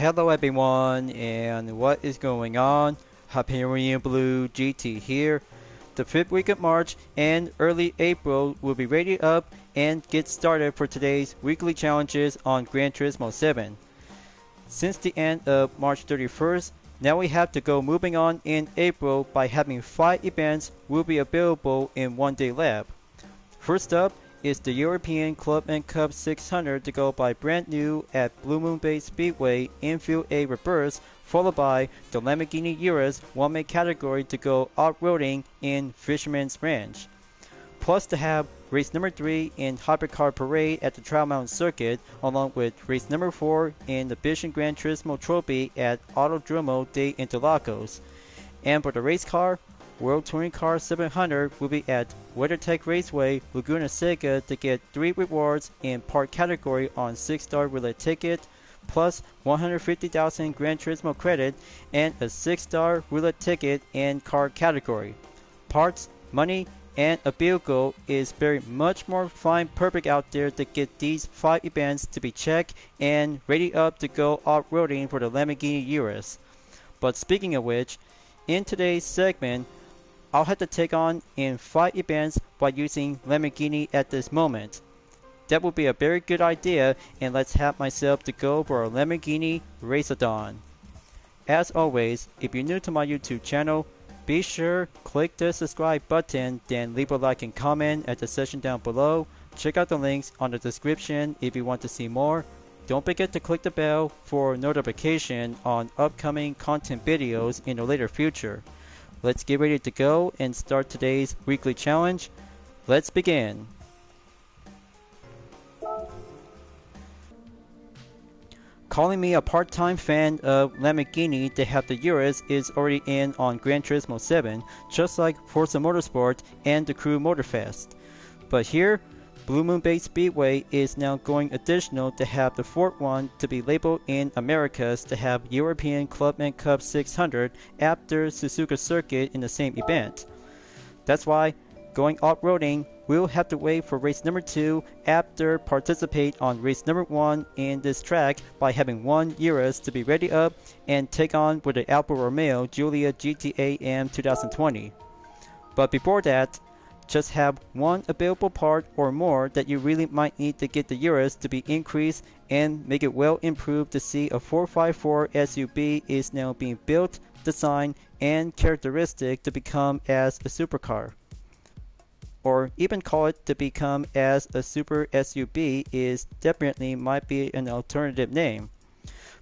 Hello everyone, and what is going on? Hyperion-Blue-GT here. The 5th week of March and early April will be ready up and get started for today's weekly challenges on Gran Turismo 7. Since the end of March 31st, now we have to go moving on in April by having 5 events will be available in one day lab. First up is the European Club and Cup 600 to go by brand new at Blue Moon Bay Speedway Infield A Reverse, followed by the Lamborghini Urus one-man category to go off-roading in Fisherman's Ranch. Plus to have race number 3 in Hypercar Parade at the Trial Mountain Circuit, along with race number 4 in the Vision Gran Turismo Trophy at Autodromo de Interlagos. And for the race car, World Touring Car 700 will be at WeatherTech Raceway, Laguna Seca to get 3 rewards in part category on 6-star roulette ticket, plus 150,000 Gran Turismo credit and a 6-star roulette ticket in car category. Parts, money, and a vehicle is very much more fine perfect out there to get these 5 events to be checked and ready up to go off-roading for the Lamborghini Urus. But speaking of which, in today's segment, I'll have to take on in 5 events by using Lamborghini at this moment. That would be a very good idea, and let's have myself to go for a Lamborghini Race-a-thon. As always, if you're new to my YouTube channel, be sure click the subscribe button, then leave a like and comment at the section down below. Check out the links on the description if you want to see more. Don't forget to click the bell for notification on upcoming content videos in the later future. Let's get ready to go and start today's weekly challenge. Let's begin. Calling me a part-time fan of Lamborghini to have the Urus is already in on Gran Turismo 7, just like Forza Motorsport and the Crew Motorfest. But here, Blue Moon Bay Speedway is now going additional to have the 4th one to be labeled in Americas to have European Club and Cup 600 after Suzuka Circuit in the same event. That's why, going off-roading, we'll have to wait for race number 2 after participate on race number 1 in this track by having 1 Urus to be ready up and take on with the Alfa Romeo Giulia GT AM 2020. But before that, just have 1 available part or more that you really might need to get the Urus to be increased and make it well improved to see a 454 SUV is now being built, designed, and characteristic to become as a supercar. Or even call it to become as a super SUV is definitely might be an alternative name.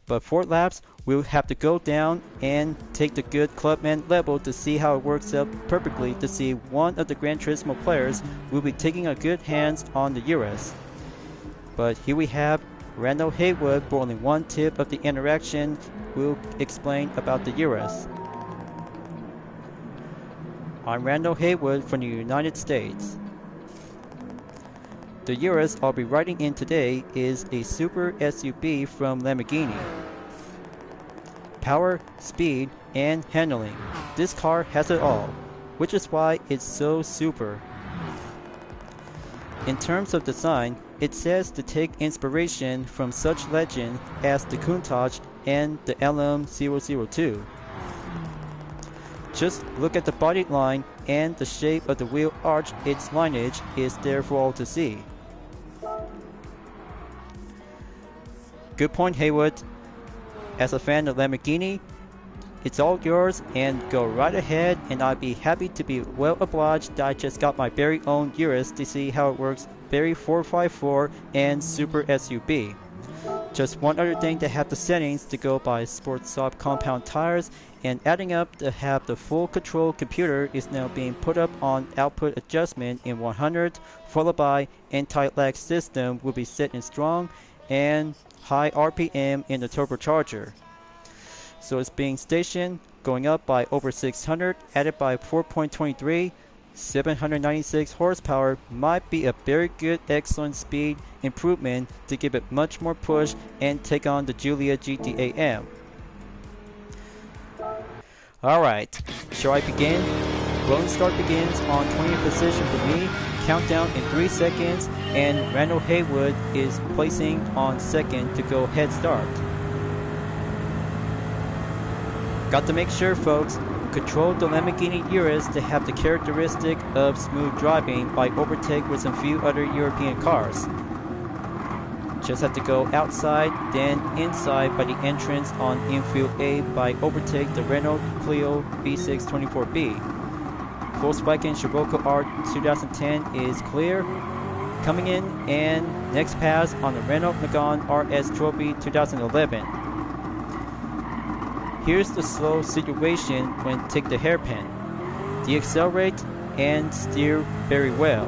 But 4 laps, we'll have to go down and take the good clubman level to see how it works out perfectly to see one of the Gran Turismo players will be taking a good hands on the Urus. But here we have Randall Haywood for only 1 tip of the interaction will explain about the Urus. I'm Randall Haywood from the United States. The Urus I'll be riding in today is a super SUV from Lamborghini. Power, speed, and handling. This car has it all, which is why it's so super. In terms of design, it says to take inspiration from such legends as the Countach and the LM002. Just look at the body line and the shape of the wheel arch, its lineage is there for all to see. Good point, Haywood. As a fan of Lamborghini, it's all yours and go right ahead, and I'd be happy to be well obliged that I just got my very own Urus to see how it works very 454 and super SUV. Just one other thing to have the settings to go by Sports Soft compound tires, and adding up to have the full control computer is now being put up on output adjustment in 100, followed by anti-lag system will be set in strong and high RPM in the turbocharger. So it's being stationed, going up by over 600, added by 4.23, 796 horsepower might be a very good excellent speed improvement to give it much more push and take on the Giulia GT AM. Alright, shall I begin? Rolling start begins on 20th position for me, countdown in 3 seconds, and Randall Haywood is placing on second to go head start. Got to make sure, folks, control the Lamborghini Urus to have the characteristic of smooth driving by overtake with some few other European cars. Just have to go outside, then inside by the entrance on infield A by overtake the Renault Clio V6 24B. Volkswagen Scirocco R 2010 is clear. Coming in, and next pass on the Renault Megane RS Trophy 2011. Here's the slow situation when take the hairpin. Deaccelerate and steer very well.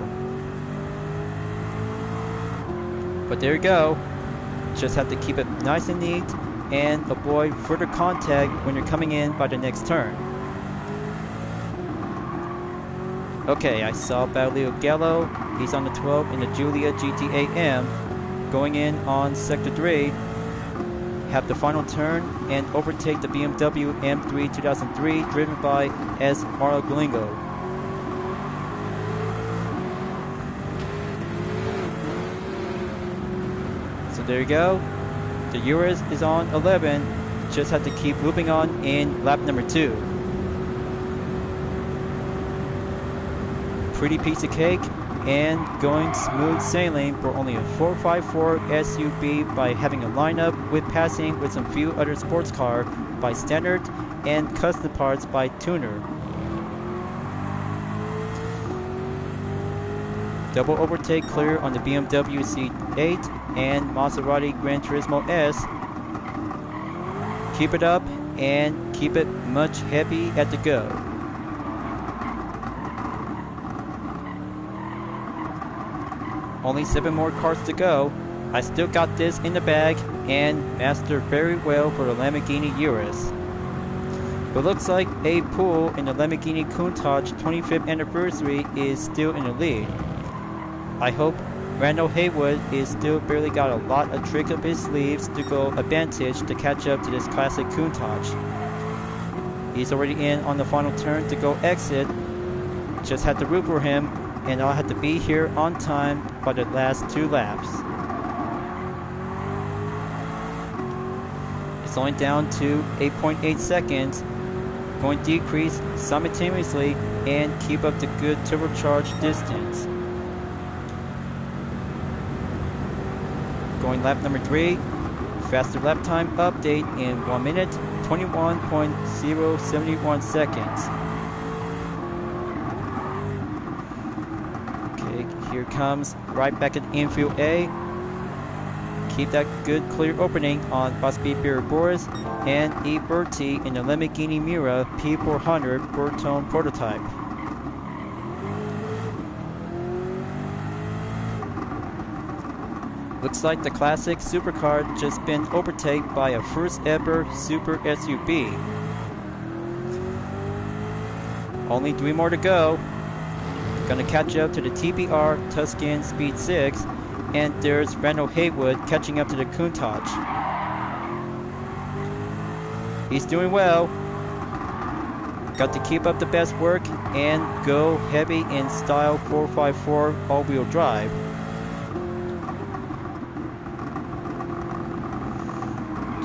But there you go. Just have to keep it nice and neat and avoid further contact when you're coming in by the next turn. Okay, I saw Basilio Gallo. He's on the 12 in the Giulia GT-AM. Going in on Sector 3. Have the final turn and overtake the BMW M3 2003 driven by S. Mauro Galingo. So there you go. The Urus is on 11. Just have to keep moving on in lap number 2. Pretty piece of cake and going smooth sailing for only a 454 SUV by having a lineup with passing with some few other sports car by standard and custom parts by tuner. Double overtake clear on the BMW C8 and Maserati Gran Turismo S. Keep it up and keep it much heavy at the go. Only 7 more cars to go. I still got this in the bag and mastered very well for the Lamborghini Urus. But looks like Abe Poole in the Lamborghini Countach 25th anniversary is still in the lead. I hope Randall Haywood is still barely got a lot of trick up his sleeves to go advantage to catch up to this classic Countach. He's already in on the final turn to go exit. Just had to root for him, and I'll have to be here on time by the last 2 laps. It's only down to 8.8 seconds. Going to decrease simultaneously and keep up the good turbocharged distance. Going lap number 3. Faster lap time update in 1 minute, 21.071 seconds. Here comes right back at infield A. Keep that good clear opening on Bosby Boris and E. Berti in the Lamborghini Miura P400 4-tone prototype. Looks like the classic supercar just been overtaken by a first ever super SUV. Only 3 more to go. Gonna catch up to the TBR Tuscan Speed 6, and there's Randall Haywood catching up to the Countach. He's doing well. Got to keep up the best work and go heavy in style 454 all-wheel drive.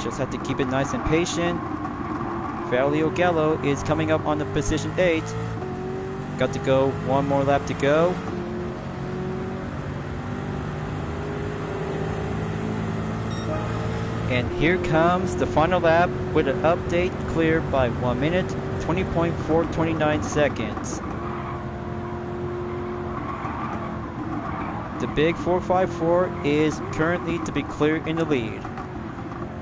Just have to keep it nice and patient. Valio Gallo is coming up on the position 8. Got to go 1 more lap to go. And here comes the final lap with an update cleared by 1 minute, 20.429 seconds. The big 454 is currently to be clear in the lead.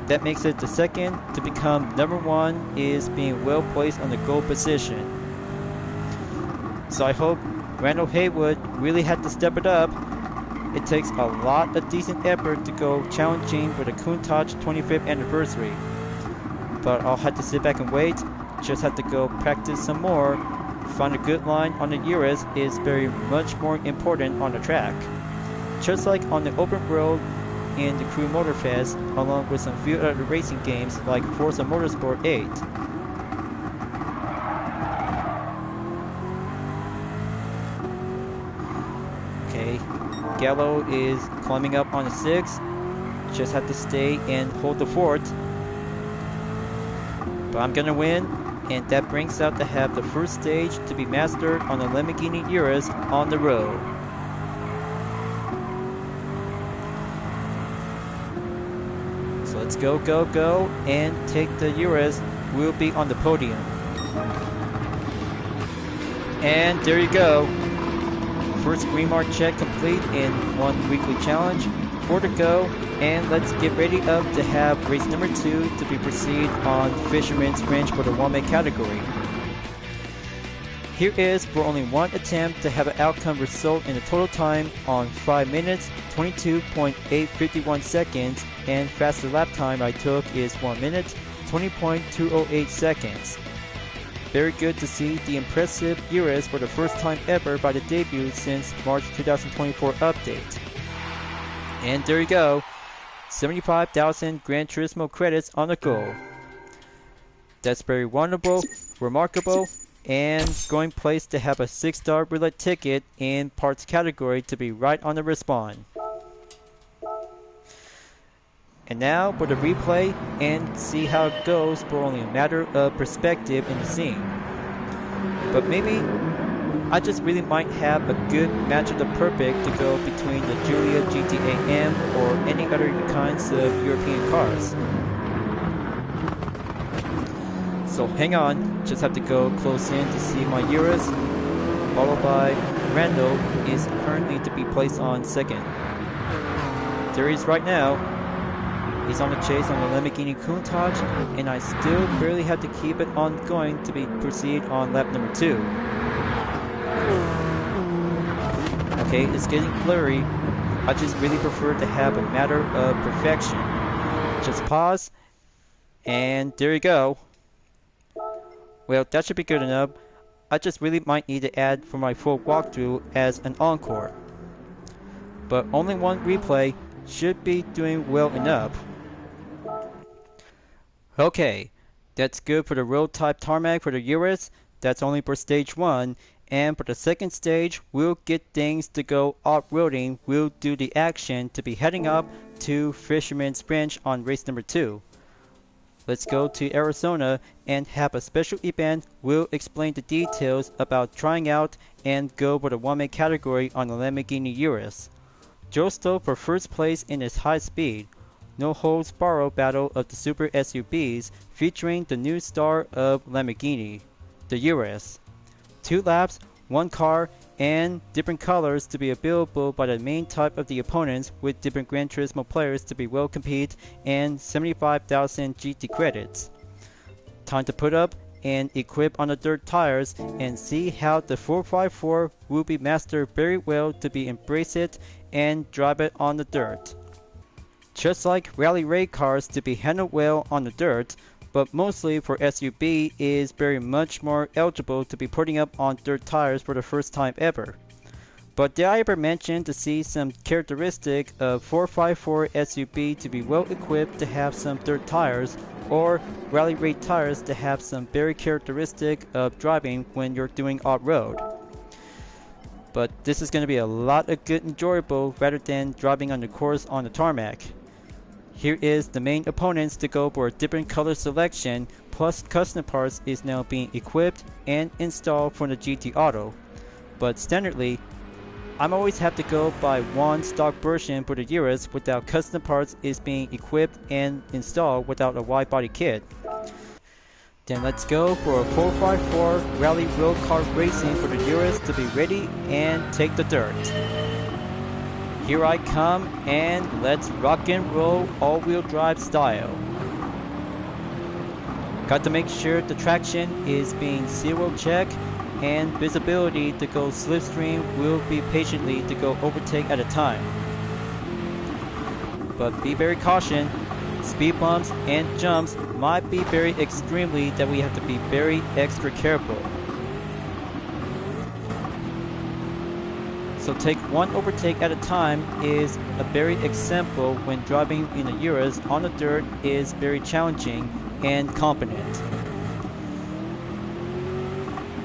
That makes it the second to become number 1 is being well placed on the goal position. So I hope Randall Haywood really had to step it up. It takes a lot of decent effort to go challenging for the Countach 25th anniversary. But I'll have to sit back and wait. Just have to go practice some more. Find a good line on the Urus is very much more important on the track. Just like on the open road in the Crew Motorfest, along with some few other racing games like Forza Motorsport 8. Okay, Gallo is climbing up on the 6. Just have to stay and hold the fort. But I'm gonna win, and that brings out to have the first stage to be mastered on the Lamborghini Urus on the road. So let's go, go, go, and take the Urus. We'll be on the podium. And there you go. First green mark check complete in one weekly challenge. 4 to go, and let's get ready up to have race number 2 to be proceed on Fisherman's Ranch for the 1-man category. Here is for only one attempt to have an outcome result in a total time on 5 minutes, 22.851 seconds, and faster lap time I took is 1 minute, 20.208 seconds. Very good to see the impressive Urus for the first time ever by the debut since March 2024 update. And there you go, 75,000 Gran Turismo credits on the goal. That's very wonderful, remarkable, and going place to have a 6-star roulette ticket in parts category to be right on the respawn. And now for the replay and see how it goes for only a matter of perspective in the scene. But maybe I just really might have a good match of the perfect to go between the Giulia GT-AM or any other kinds of European cars. So hang on, just have to go close in to see my Urus, followed by Randall is currently to be placed on second. There he is right now. He's on the chase on the Lamborghini Countach, and I still barely have to keep it on going to be proceed on lap number 2. Okay, it's getting blurry. I just really prefer to have a matter of perfection. Just pause, and there you go. Well, that should be good enough. I just really might need to add for my full walkthrough as an encore. But only one replay should be doing well enough. Okay, that's good for the road type tarmac for the Urus. That's only for stage 1. And for the second stage, we'll get things to go off-roading. We'll do the action to be heading up to Fisherman's Ranch on race number 2. Let's go to Arizona and have a special event. We'll explain the details about trying out and go for the 1-man category on the Lamborghini Urus. Josto for first place in his high speed. No holds barred battle of the super SUVs featuring the new star of Lamborghini, the Urus. 2 laps, 1 car, and different colors to be available by the main type of the opponents with different Gran Turismo players to be well compete and 75,000 GT credits. Time to put up and equip on the dirt tires and see how the 454 will be mastered very well to be embrace it and drive it on the dirt. Just like rally raid cars to be handled well on the dirt, but mostly for SUV is very much more eligible to be putting up on dirt tires for the first time ever. But did I ever mention to see some characteristic of 454 SUV to be well equipped to have some dirt tires, or rally raid tires to have some very characteristic of driving when you're doing off-road? But this is going to be a lot of good enjoyable rather than driving on the course on the tarmac. Here is the main opponents to go for a different color selection, plus custom parts is now being equipped and installed for the GT Auto. But standardly, I'm always have to go by one stock version for the Urus without custom parts is being equipped and installed without a wide body kit. Then let's go for a 454 Rally Road Car Racing for the Urus to be ready and take the dirt. Here I come, and let's rock and roll all-wheel drive style. Got to make sure the traction is being zero check and visibility to go slipstream will be patiently to go overtake at a time. But be very cautious, speed bumps and jumps might be very extremely that we have to be very extra careful. So take one overtake at a time is a very example when driving in a Urus on the dirt is very challenging and competent.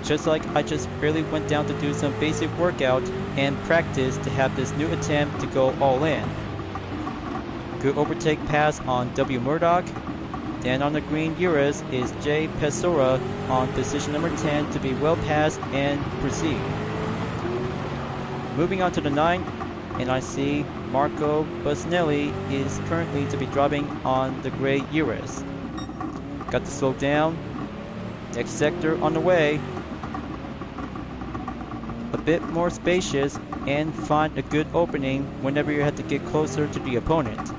Just like I just barely went down to do some basic workout and practice to have this new attempt to go all in. Good overtake pass on W. Murdoch. Then on the green Urus is Jay Pesora on position number 10 to be well passed and proceed. Moving on to the 9, and I see Marco Busnelli is currently to be driving on the gray Urus. Got to slow down. Next sector on the way. A bit more spacious and find a good opening whenever you have to get closer to the opponent.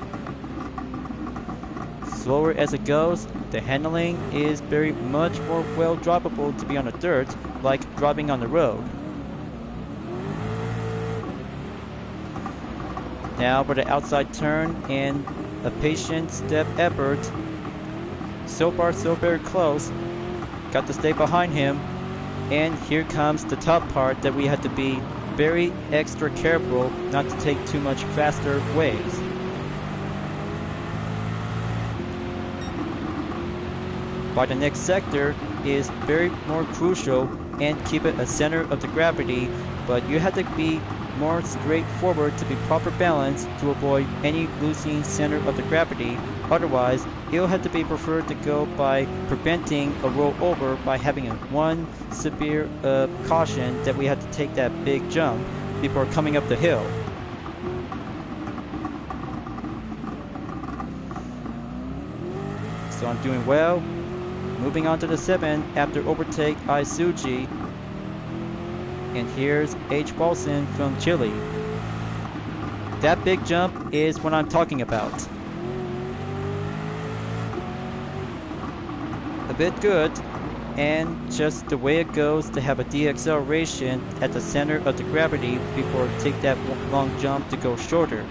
Slower as it goes, the handling is very much more well droppable to be on the dirt, like driving on the road. Now for the outside turn and a patient step effort. So far so very close. Got to stay behind him. And here comes the top part that we have to be very extra careful not to take too much faster waves. By the next sector is very more crucial and keep it a center of the gravity, but you have to be more straightforward to be proper balance to avoid any losing center of the gravity. Otherwise, it'll have to be preferred to go by preventing a rollover by having a one severe caution that we have to take that big jump before coming up the hill. So I'm doing well. Moving on to the 7 after overtake Isuji. And here's H. Paulson from Chile. That big jump is what I'm talking about. A bit good, and just the way it goes to have a deceleration at the center of the gravity before take that long jump to go shorter.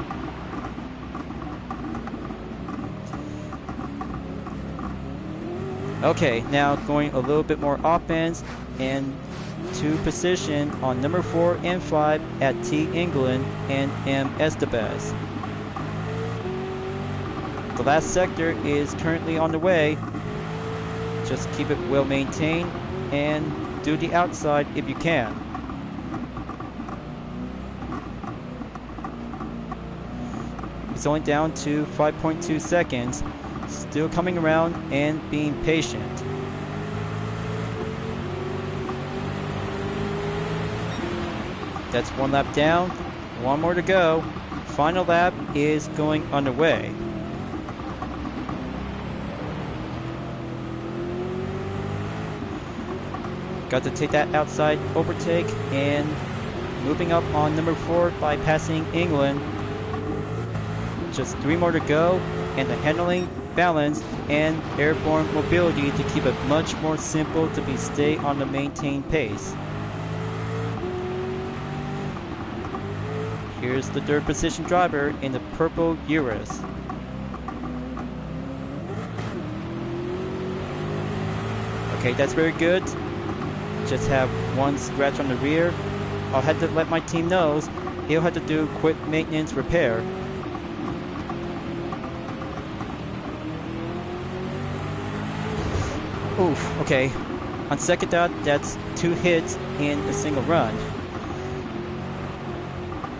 Okay, now going a little bit more offense and to position on number 4 and 5 at T. England and M. Estevez. The last sector is currently on the way. Just keep it well maintained and do the outside if you can. It's only down to 5.2 seconds. Still coming around and being patient. That's one lap down, one more to go. Final lap is going underway. Got to take that outside overtake and moving up on number 4 by passing England. Just 3 more to go, and the handling, balance, and airborne mobility to keep it much more simple to be stay on the maintained pace. Here's the 3rd position driver in the purple Urus. Okay, that's very good. Just have one scratch on the rear. I'll have to let my team know he'll have to do quick maintenance repair. Oof, okay. On second thought, that's 2 hits in a single run.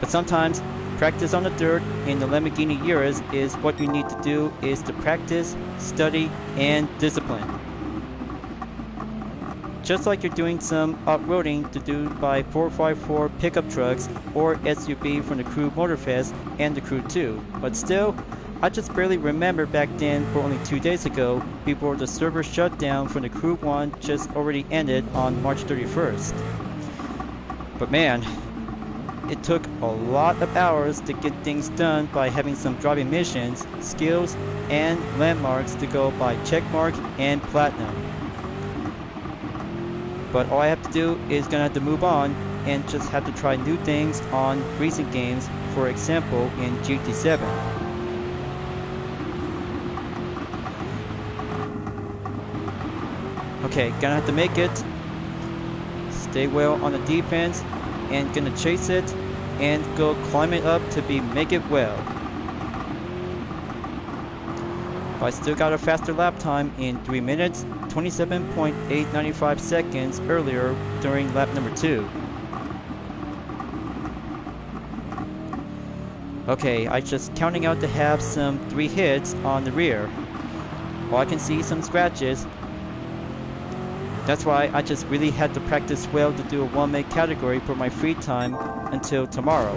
But sometimes, practice on the dirt in the Lamborghini Urus is what you need to do is to practice, study, and discipline. Just like you're doing some off-roading to do by 4x4 pickup trucks or SUV from the Crew Motorfest and the Crew 2. But still, I just barely remember back then for only 2 days ago before the server shutdown from the Crew 1 just already ended on March 31st. But man, it took a lot of hours to get things done by having some driving missions, skills, and landmarks to go by checkmark and platinum. But all I have to do is gonna have to move on and just have to try new things on racing games, for example in GT7. Okay, gonna have to make it. Stay well on the defense and gonna chase it and go climb it up to make it well. I still got a faster lap time in 3 minutes, 27.895 seconds earlier during lap number 2. Okay, I just counting out to have some 3 hits on the rear. Oh, I can see some scratches. That's why I just really had to practice well to do a one-make category for my free time until tomorrow.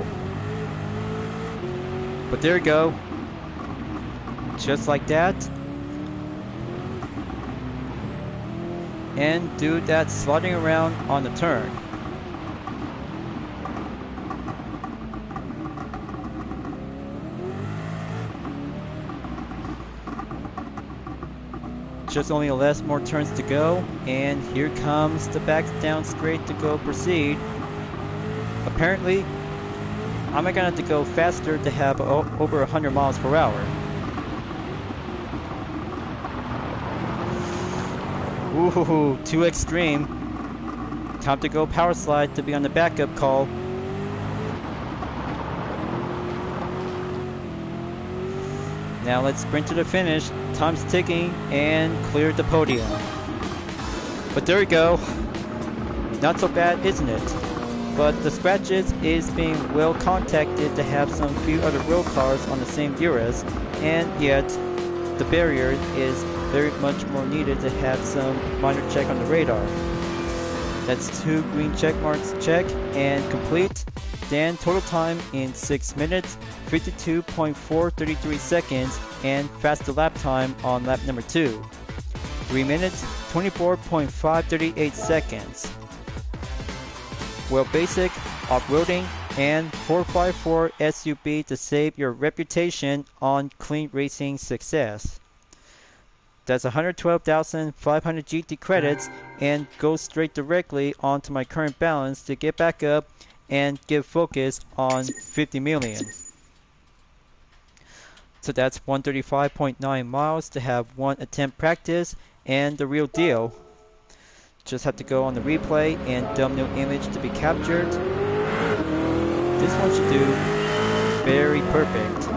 But there you go. Just like that. And do that sliding around on the turn. Just only less more turns to go, and here comes the back down straight to go proceed. Apparently, I'm gonna have to go faster to have over 100 miles per hour. Ooh, too extreme. Time to go power slide to be on the backup call. Now let's sprint to the finish. Time's ticking and clear the podium. But there we go. Not so bad, isn't it? But the scratches is being well contacted to have some few other road cars on the same eras, and yet the barrier is very much more needed to have some minor check on the radar. That's 2 green check marks check and complete. Then total time in 6 minutes, 52.433 seconds, and faster lap time on lap number 2. 3 minutes, 24.538 seconds. Well, basic, off-roading, and 4x4 SUV to save your reputation on clean racing success. That's 112,500 GT credits and goes straight directly onto my current balance to get back up and give focus on 50 million. So that's 135.9 miles to have 1 attempt practice and the real deal. Just have to go on the replay and thumbnail image to be captured. This one should do very perfect.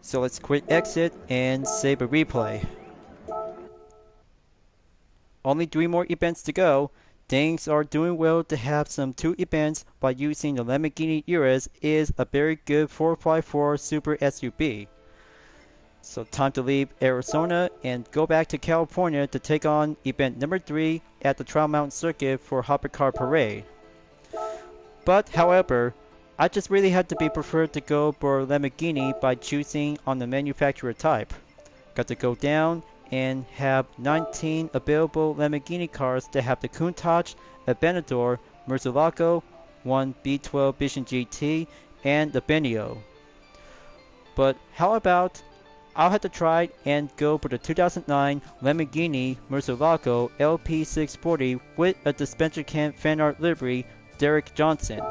So let's quit exit and save a replay. Only 3 more events to go. Things are doing well to have some 2 events by using the Lamborghini Urus is a very good 4x4 Super SUV. So time to leave Arizona and go back to California to take on event number 3 at the Trial Mountain Circuit for Hypercar Parade. But however, I just really had to be preferred to go for Lamborghini by choosing on the manufacturer type. Got to go down and have 19 available Lamborghini cars to have the Countach, Aventador, Murcielago, 1 B12 Vision GT, and the Benio. But how about I'll have to try and go for the 2009 Lamborghini Murcielago LP640 with a dispenser can fan art livery, Derek Johnson.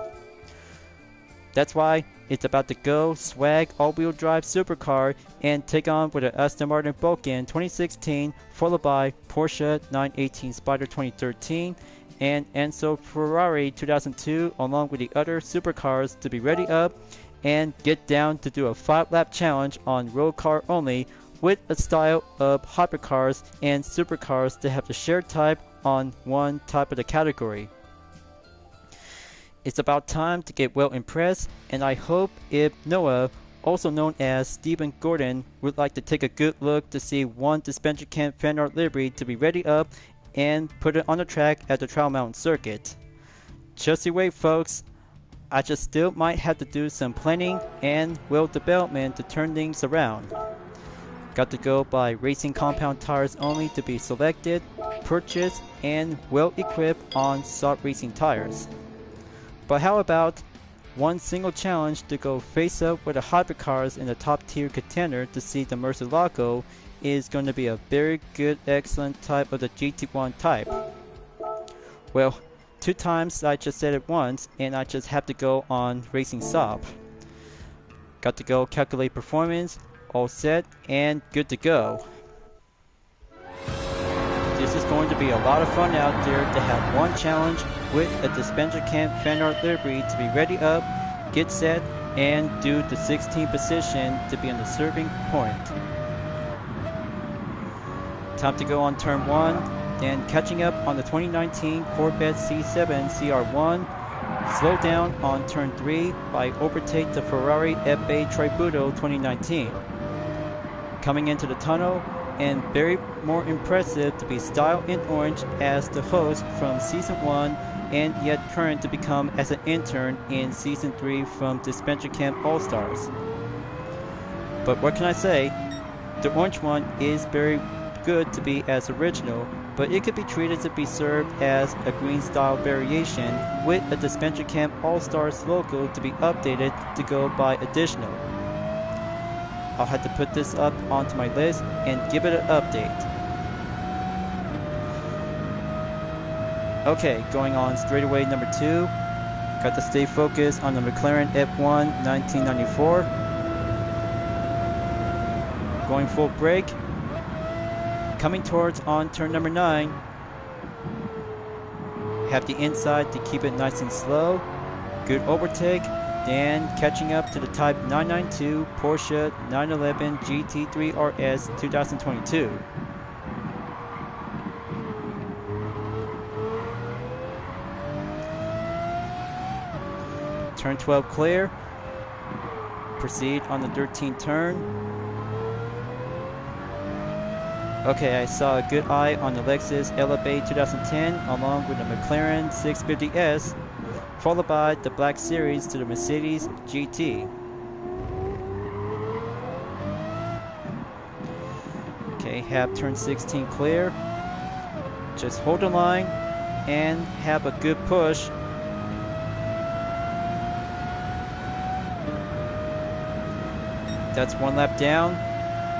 That's why it's about to go swag all-wheel drive supercar and take on with an Aston Martin Vulcan 2016 followed by Porsche 918 Spyder 2013 and Enzo Ferrari 2002 along with the other supercars to be ready up and get down to do a 5-lap challenge on road car only with a style of hypercars and supercars to have the shared type on one type of the category. It's about time to get well impressed, and I hope if Noah, also known as Stephen Gordon, would like to take a good look to see 1 dispenser can fan art livery to be ready up and put it on the track at the Trial Mountain Circuit. Just you wait, folks. I just still might have to do some planning and wheel development to turn things around. Got to go by Racing Compound tires only to be selected, purchased, and well equipped on soft racing tires. But how about 1 single challenge to go face up with the hypercars in the top tier contender to see the Murcielago is going to be a very good, excellent type of the GT1 type. Well, 2 times I just said it once, and I just have to go on Racing Soft. Got to go calculate performance, all set, and good to go. This is going to be a lot of fun out there to have 1 challenge with a dispenser can fan art livery to be ready up, get set, and do the 16th position to be on the serving point. Time to go on turn 1, then catching up on the 2019 Corvette C7 CR1, slow down on turn 3 by overtake the Ferrari FA Tributo 2019. coming into the tunnel, and very more impressive to be styled in orange as the host from Season 1 and yet current to become as an intern in Season 3 from Dispenser Camp All-Stars. But what can I say? The orange one is very good to be as original, but it could be treated to be served as a green style variation with a Dispenser Camp All-Stars logo to be updated to go by additional. I'll have to put this up onto my list and give it an update. Okay, going on straightaway number 2. Got to stay focused on the McLaren F1 1994. Going full brake. Coming towards on turn number 9. Have the inside to keep it nice and slow. Good overtake. Then catching up to the Type 992 Porsche 911 GT3 RS 2022. Turn 12 clear. Proceed on the 13th turn. Okay, I saw a good eye on the Lexus LFA 2010 along with the McLaren 650S, followed by the Black Series to the Mercedes GT. Okay, have turn 16 clear. Just hold the line and have a good push. That's one lap down.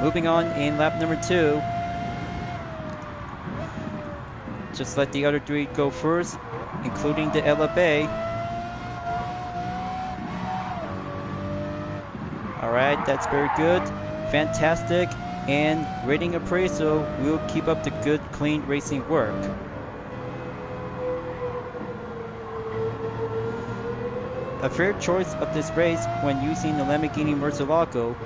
Moving on in lap number 2. Just let the other 3 go first, including the LFA. Alright, that's very good. Fantastic. And rating appraisal will keep up the good, clean racing work. A fair choice of this race when using the Lamborghini Murcielago,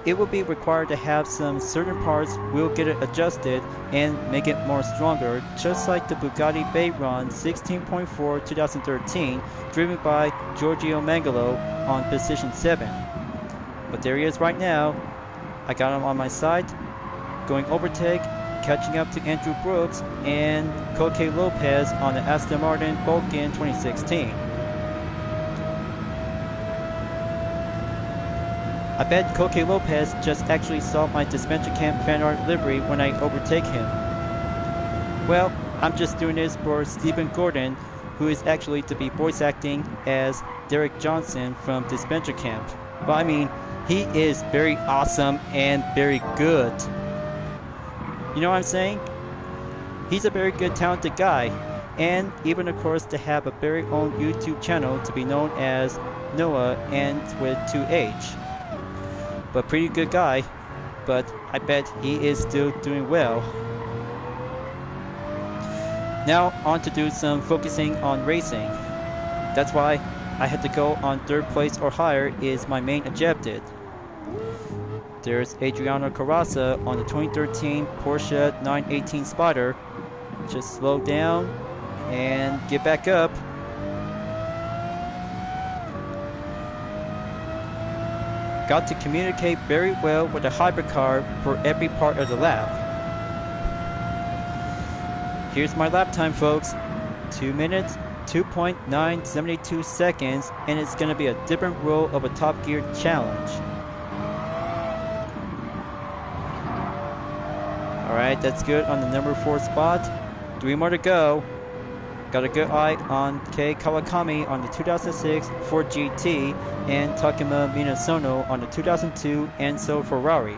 it will be required to have some certain parts will get it adjusted and make it more stronger, just like the Bugatti Veyron 16.4 2013 driven by Giorgio Mangalo on position 7. But there he is right now. I got him on my side, going overtake, catching up to Andrew Brooks and Coque Lopez on the Aston Martin Vulcan 2016. I bet Coque Lopez just actually saw my Dispenser Camp fan art livery when I overtake him. Well, I'm just doing this for Stephen Gordon, who is actually to be voice acting as Derek Johnson from Dispenser Camp. But I mean, he is very awesome and very good. You know what I'm saying? He's a very good, talented guy. And even, of course, to have a very own YouTube channel to be known as Noah and with 2H. But pretty good guy, but I bet he is still doing well. Now on to do some focusing on racing. That's why I had to go on 3rd place or higher is my main objective. There's Adriano Carrasa on the 2013 Porsche 918 Spider. Just slow down and get back up. Got to communicate very well with the hypercar for every part of the lap. Here's my lap time, folks. 2 minutes, 2.972 seconds, and it's going to be a different roll of a Top Gear challenge. Alright, that's good on the number 4 spot. 3 more to go. Got a good eye on Kei Kawakami on the 2006 Ford GT and Takuma Minasono on the 2002 Enzo Ferrari.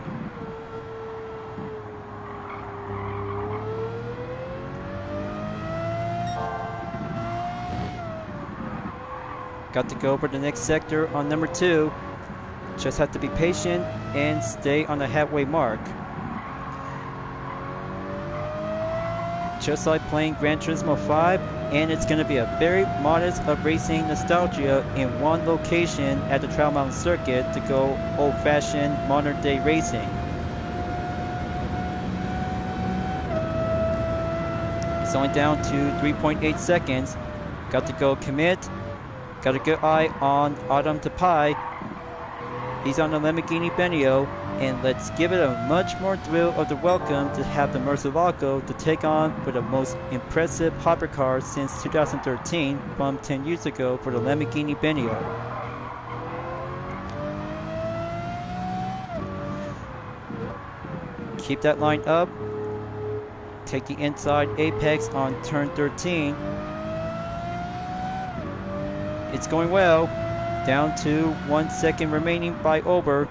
Got to go over the next sector on number 2. Just have to be patient and stay on the halfway mark. Just like playing Gran Turismo 5, and it's going to be a very modest of racing nostalgia in one location at the Trail Mountain Circuit to go old-fashioned modern-day racing. It's only down to 3.8 seconds. Got to go commit. Got a good eye on Adam Tapai. He's on the Lamborghini Benio, and let's give it a much more thrill of the welcome to have the Murcielago to take on for the most impressive hypercar since 2013 from 10 years ago for the Lamborghini Benio. Keep that line up. Take the inside apex on turn 13. It's going well. Down to 1 second remaining by over.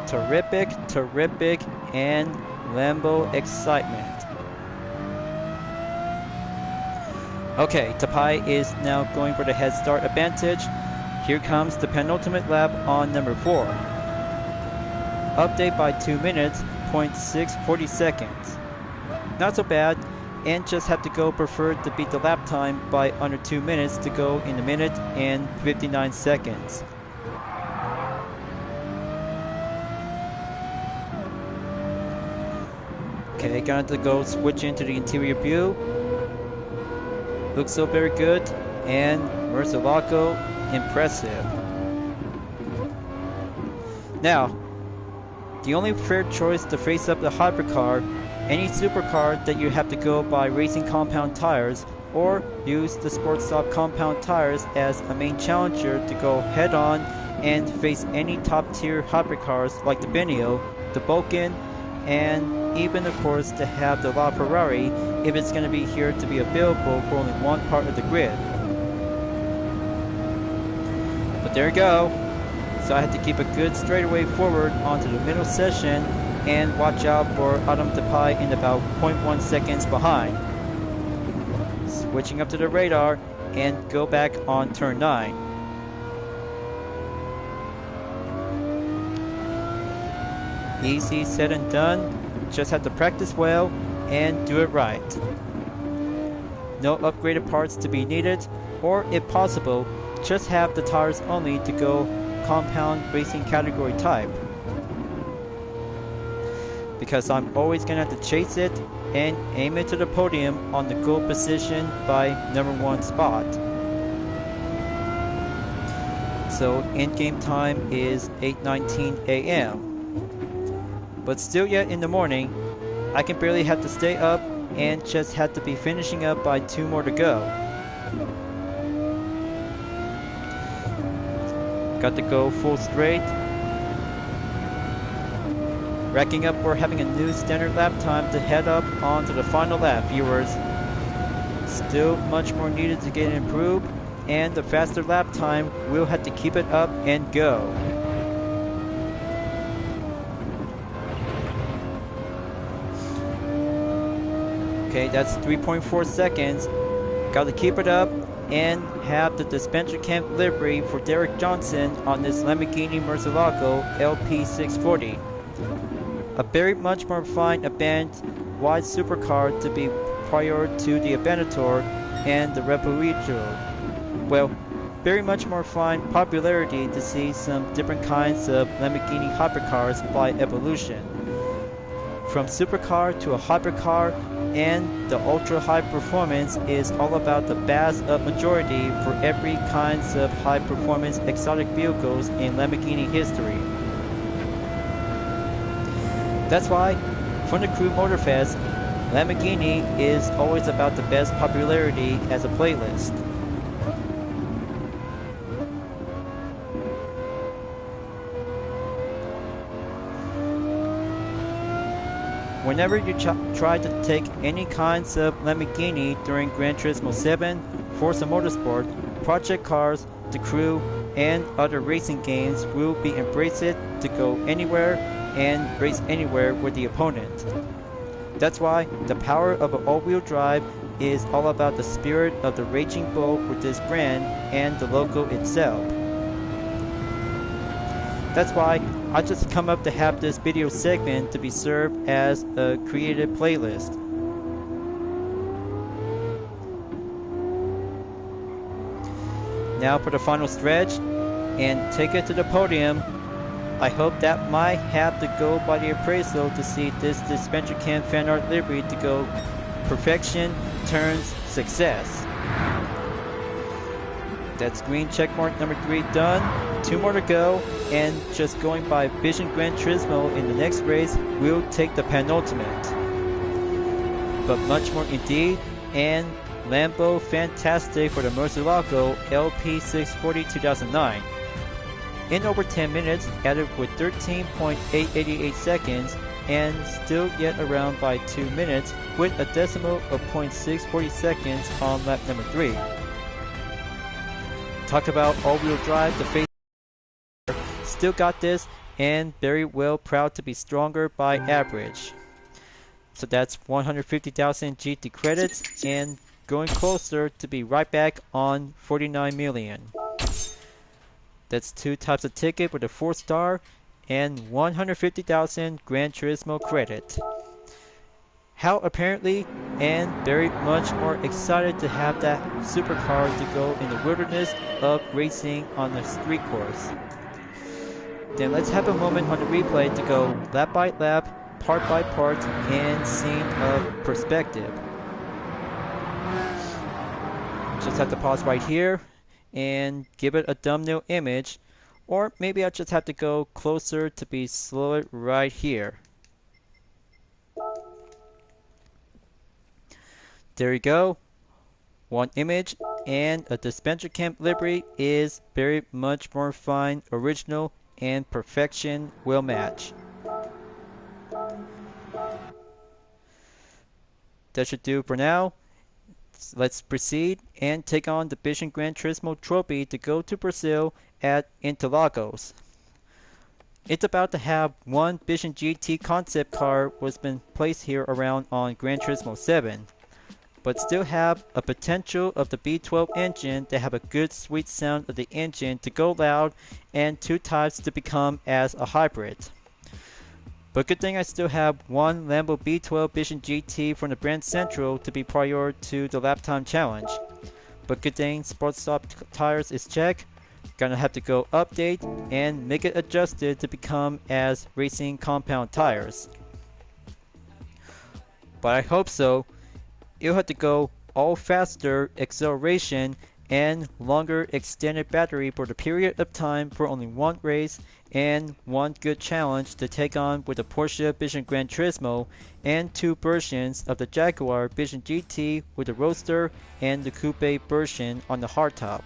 Terrific, terrific, and Lambo excitement. Okay, Tapai is now going for the head start advantage. Here comes the penultimate lap on number 4. Update by 2 minutes, 0.640 seconds. Not so bad, and just have to go preferred to beat the lap time by under 2 minutes to go in a minute and 59 seconds. Okay, got to go switch into the interior view. Looks so very good, and Murcielago, impressive. Now, the only fair choice to face up the hypercar, any supercar that you have to go by racing compound tires, or use the Sports Stop compound tires as a main challenger to go head on and face any top tier hypercars like the Benio, the Vulcan, and even of course to have the LaFerrari if it's going to be here to be available for only one part of the grid. But there you go. So I had to keep a good straightaway forward onto the middle session and watch out for Adam Tapai in about 0.1 seconds behind. Switching up to the radar and go back on turn 9. Easy said and done. Just have to practice well and do it right. No upgraded parts to be needed, or if possible, just have the tires only to go compound racing category type. Because I'm always going to have to chase it and aim it to the podium on the goal position by number 1 spot. So in-game time is 8:19 a.m. But still yet in the morning, I can barely have to stay up and just have to be finishing up by 2 more to go. Got to go full straight. Racking up for having a new standard lap time to head up onto the final lap, viewers. Still much more needed to get improved, and the faster lap time will have to keep it up and go. Okay, that's 3.4 seconds. Got to keep it up and have the dispenser camp livery for Derek Johnson on this Lamborghini Murcielago LP640. A very much more fine Avant wide supercar to be prior to the Aventador and the Repuito. Well, very much more fine popularity to see some different kinds of Lamborghini hypercars by evolution. From supercar to a hypercar, and the ultra high performance is all about the vast majority for every kinds of high performance exotic vehicles in Lamborghini history. That's why, from the Crew Motorfest, Lamborghini is always about the best popularity as a playlist. Whenever you try to take any kinds of Lamborghini during Gran Turismo 7, Forza Motorsport, Project Cars, The Crew, and other racing games will be embraced to go anywhere and race anywhere with the opponent. That's why the power of an all-wheel drive is all about the spirit of the Raging Bull with this brand and the logo itself. That's why I just come up to have this video segment to be served as a created playlist. Now for the final stretch and take it to the podium. I hope that might have to go by the appraisal to see this dispenser camp fan art livery to go perfection turns success. That's green checkmark number 3 done. 2 more to go, and just going by Vision Gran Turismo in the next race, we'll take the penultimate. But much more indeed, and Lambo Fantastic for the Murcielago LP640 2009. In over 10 minutes, added with 13.888 seconds, and still yet around by 2 minutes with a decimal of 0.640 seconds on lap number 3. Talk about all-wheel drive, the face still got this, and very well proud to be stronger by average. So that's 150,000 GT credits, and going closer to be right back on 49 million. That's 2 types of ticket with a 4-star and 150,000 Gran Turismo credit. How apparently and very much more excited to have that supercar to go in the wilderness of racing on the street course. Then let's have a moment on the replay to go lap by lap, part by part, and scene of perspective. Just have to pause right here and give it a thumbnail image, or maybe I just have to go closer to be slower right here. There you go. One image, and a dispenser camp livery is very much more fine, original, and perfection will match. That should do for now. Let's proceed and take on the Vision Gran Turismo trophy to go to Brazil at Interlagos. It's about to have one Vision GT concept car was been placed here around on Gran Turismo 7, but still have a potential of the V12 engine to have a good sweet sound of the engine to go loud, and 2 types to become as a hybrid. But good thing I still have one Lambo V12 Vision GT from the brand Central to be prior to the lap time challenge. But good thing Sports Stop tires is checked. Gonna have to go update and make it adjusted to become as racing compound tires. But I hope so. You'll have to go all faster acceleration and longer extended battery for the period of time for only one race and one good challenge to take on with the Porsche Vision Gran Turismo and 2 versions of the Jaguar Vision GT with the Roadster and the Coupe version on the hardtop.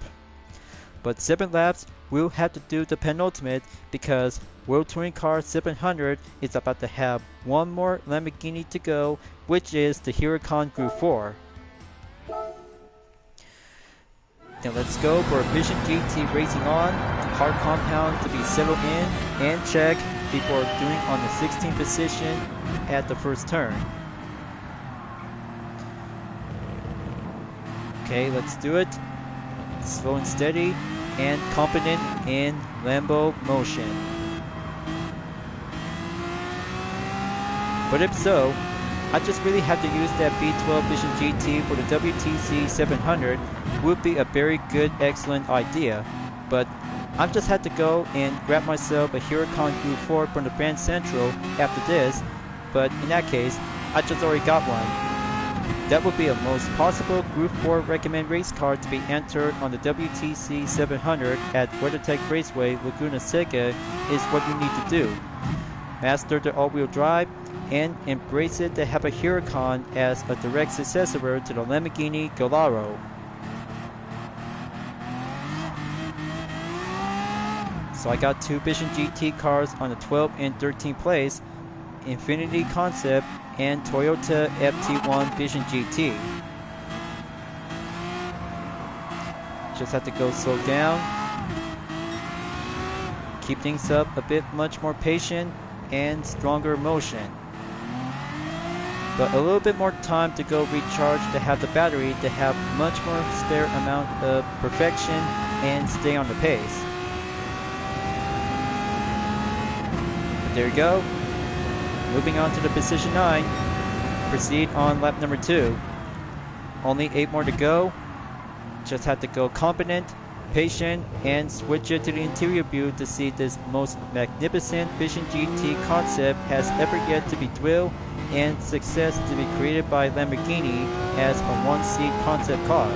But 7 laps, we'll have to do the penultimate because World Touring Car 700 is about to have one more Lamborghini to go, which is the Huracan Group 4. Now let's go for a Vision GT racing on, hard compound to be settled in and checked before doing on the 16th position at the first turn. Okay, let's do it. Slow and steady and confident in Lambo motion. But if so, I just really have to use that V12 Vision GT for the WTC 700 would be a very good, excellent idea. But I've just had to go and grab myself a Huracan Group 4 from the brand Central after this, but in that case, I just already got one. That would be a most possible Group 4 recommend race car to be entered on the WTC 700 at WeatherTech Raceway Laguna Seca is what you need to do. Master the all-wheel drive and embrace it to have a Huracan as a direct successor to the Lamborghini Gallardo. So I got 2 Vision GT cars on the 12th and 13th place, Infiniti Concept and Toyota FT1 Vision GT. Just have to go slow down, keep things up a bit much more patient and stronger motion. But a little bit more time to go recharge to have the battery to have much more spare amount of perfection and stay on the pace. But there you go. Moving on to the position 9. Proceed on lap number 2. Only 8 more to go. Just have to go confident, patient, and switch it to the interior view to see this most magnificent Vision GT concept has ever yet to be drilled and success to be created by Lamborghini as a one-seat concept car.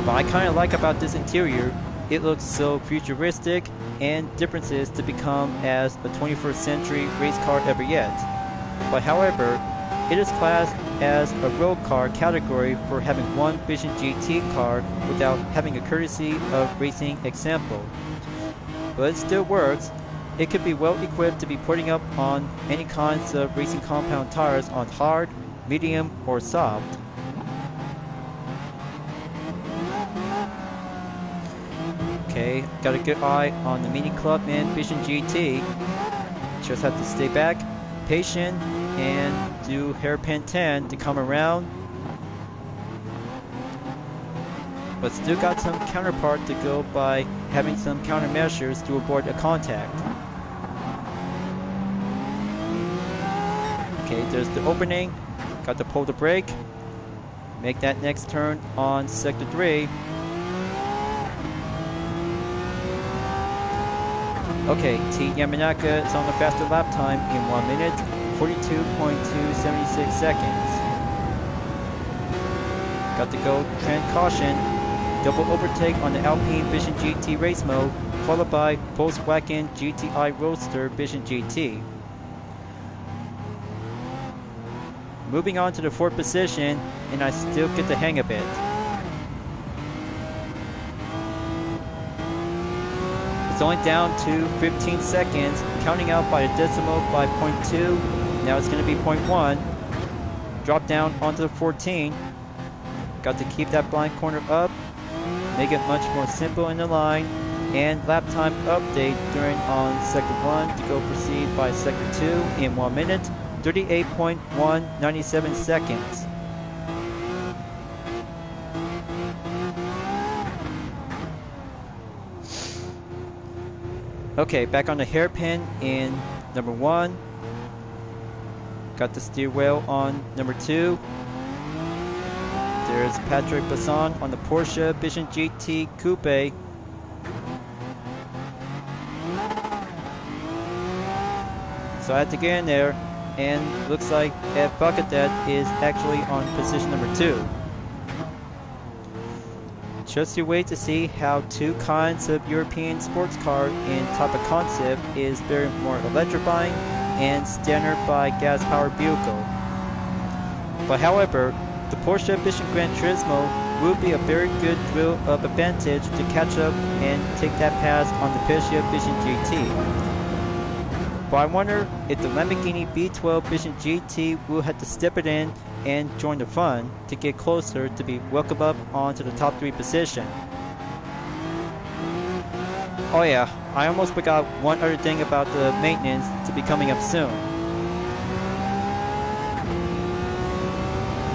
What I kind of like about this interior, it looks so futuristic and differences to become as a 21st century race car ever yet. But however, it is classed as a road car category for having one Vision GT car without having a courtesy of racing example. But it still works. It could be well equipped to be putting up on any kinds of racing compound tires on hard, medium, or soft. Okay, got a good eye on the Mini Club and Vision GT. Just have to stay back, patient, and do hairpin 10 to come around. But still got some counterpart to go by having some countermeasures to avoid a contact. Okay, there's the opening. Got to pull the brake. Make that next turn on sector 3. Okay, T Yamanaka is on the faster lap time in 1 minute, 42.276 seconds. Got to go trend caution. Double overtake on the Alpine Vision GT race mode, followed by Volkswagen GTI Roadster Vision GT. Moving on to the 4th position, and I still get the hang of it. It's only down to 15 seconds, counting out by a decimal by 0.2. Now it's going to be 0.1. Drop down onto the 14. Got to keep that blind corner up, make it much more simple in the line, and lap time update during on sector 1 to go proceed by sector 2 in 1 minute, 38.197 seconds. Okay, back on the hairpin in number 1. Got the steer wheel on number 2. There's Patrick Basson on the Porsche Vision GT Coupe. So I had to get in there, and looks like Ed Bucketet is actually on position number 2. Just you wait to see how two kinds of European sports car in type of concept is very more electrifying and standard by gas-powered vehicle. But however, the Porsche Vision Gran Turismo will be a very good thrill of advantage to catch up and take that pass on the Porsche Vision GT. But I wonder if the Lamborghini V12 Vision GT will have to step it in and join the fun to get closer to be welcomed up onto the top 3 position. Oh yeah, I almost forgot one other thing about the maintenance to be coming up soon.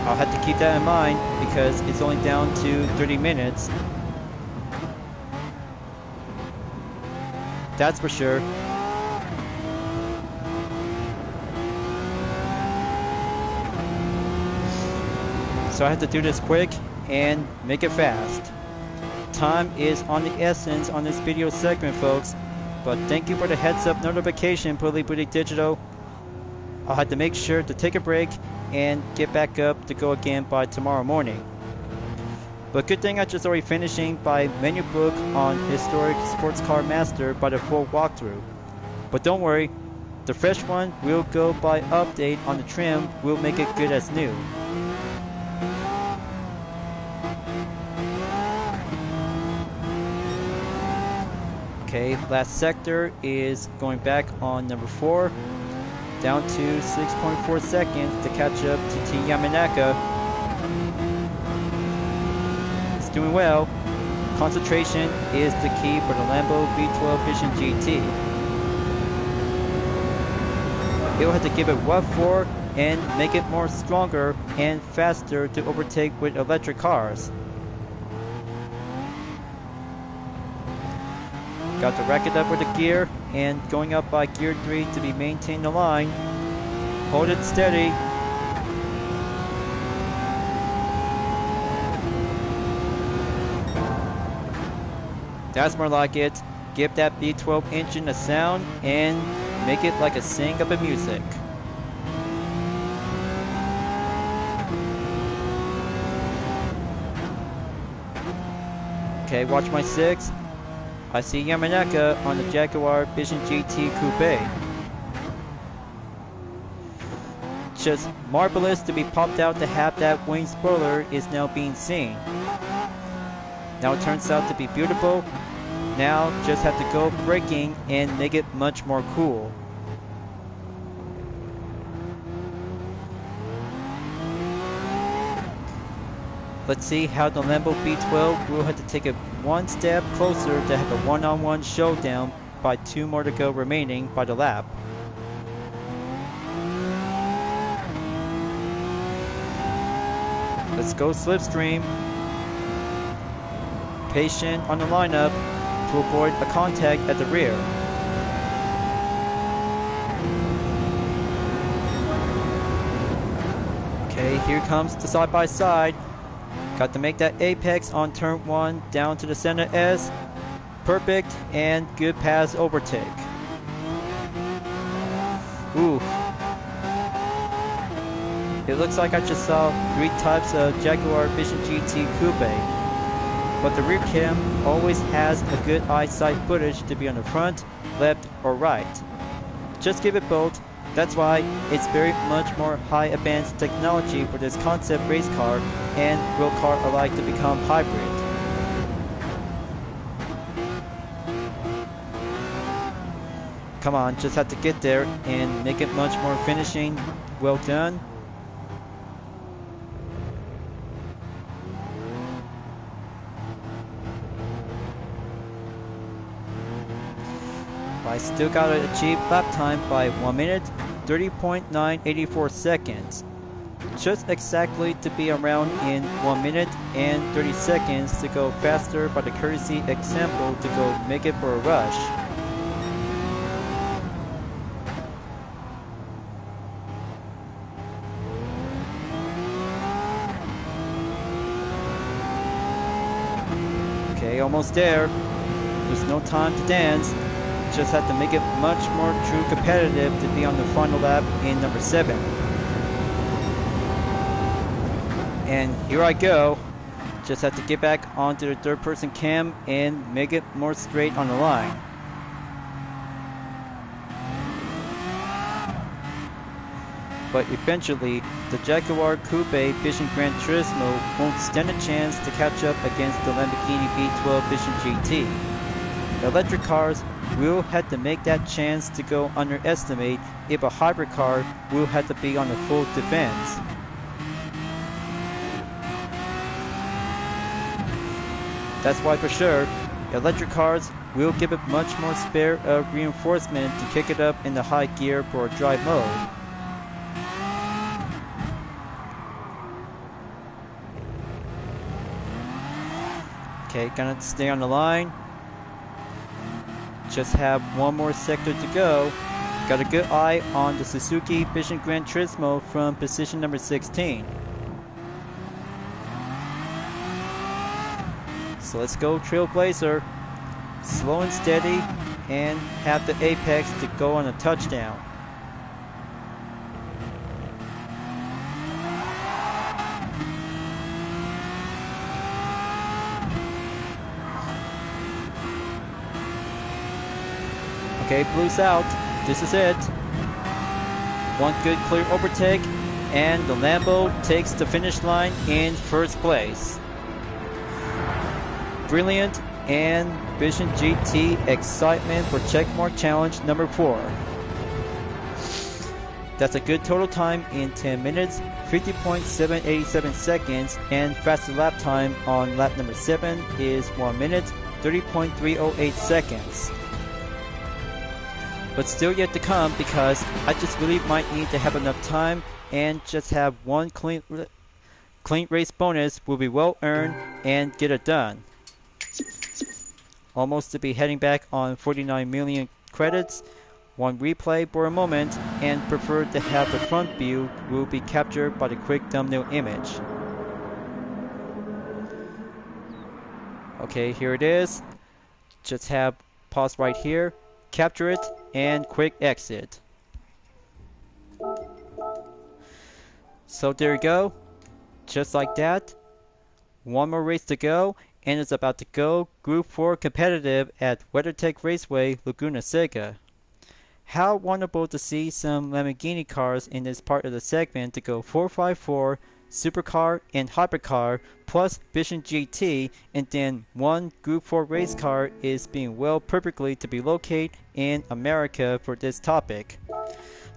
I'll have to keep that in mind because it's only down to 30 minutes. That's for sure. So I have to do this quick and make it fast. Time is on the essence on this video segment, folks. But thank you for the heads up notification, Bully Booty Digital. I'll have to make sure to take a break and get back up to go again by tomorrow morning. But good thing I just already finishing by menu book on Historic Sports Car Master by the full walkthrough. But don't worry, the fresh one will go by update on the trim will make it good as new. Okay, last sector is going back on number 4, down to 6.4 seconds to catch up to T Yamanaka. It's doing well. Concentration is the key for the Lambo V12 Vision GT. It will have to give it what for and make it more stronger and faster to overtake with electric cars. Got to rack it up with the gear and going up by gear 3 to be maintain the line. Hold it steady. That's more like it. Give that V12 engine a sound and make it like a sing of a music. Okay, watch my 6. I see Yamanaka on the Jaguar Vision GT Coupe. Just marvelous to be popped out to have that wing spoiler is now being seen. Now it turns out to be beautiful. Now just have to go braking and make it much more cool. Let's see how the Lambo B12 will have to take it one step closer to have a one-on-one showdown by 2 more to go remaining by the lap. Let's go slipstream. Patient on the lineup to avoid a contact at the rear. Okay, here comes the side-by-side. Got to make that apex on turn 1 down to the center S. Perfect and good pass overtake. Ooh. It looks like I just saw 3 types of Jaguar Vision GT Coupe. But the rear cam always has a good eyesight footage to be on the front, left, or right. Just give it both. That's why it's very much more high advanced technology for this concept race car and real car alike to become hybrid. Come on, just have to get there and make it much more finishing. Well done. I still gotta achieve lap time by 1 minute, 30.984 seconds. Just exactly to be around in 1 minute and 30 seconds to go faster by the courtesy example to go make it for a rush. Okay, almost there. There's no time to dance. Just have to make it much more true competitive to be on the final lap in number 7. And here I go. Just have to get back onto the third person cam and make it more straight on the line. But eventually, the Jaguar Coupe Vision Gran Turismo won't stand a chance to catch up against the Lamborghini V12 Vision GT. Electric cars will have to make that chance to go underestimate if a hybrid car will have to be on the full defense. That's why for sure, electric cars will give it much more spare of reinforcement to kick it up in the high gear for drive mode. Okay, gonna stay on the line. Just have one more sector to go. Got a good eye on the Suzuki Vision Gran Turismo from position number 16. So let's go Trailblazer. Slow and steady and have the apex to go on a touchdown. Okay, blue's out. This is it. One good clear overtake, and the Lambo takes the finish line in first place. Brilliant and Vision GT excitement for checkmark challenge number 4. That's a good total time in 10 minutes, 50.787 seconds, and fastest lap time on lap number 7 is 1 minute, 30.308 seconds. But still yet to come because I just really might need to have enough time and just have one clean race bonus will be well earned and get it done. Almost to be heading back on 49 million credits. One replay for a moment and prefer to have the front view will be captured by the quick thumbnail image. Okay, here it is. Just have pause right here, capture it, and quick exit. So there you go. Just like that. One more race to go, and is about to go Group 4 competitive at WeatherTech Raceway, Laguna Seca. How wonderful to see some Lamborghini cars in this part of the segment to go 454, Supercar, and Hypercar, plus Vision GT, and then one Group 4 race car is being well perfectly to be located in America for this topic.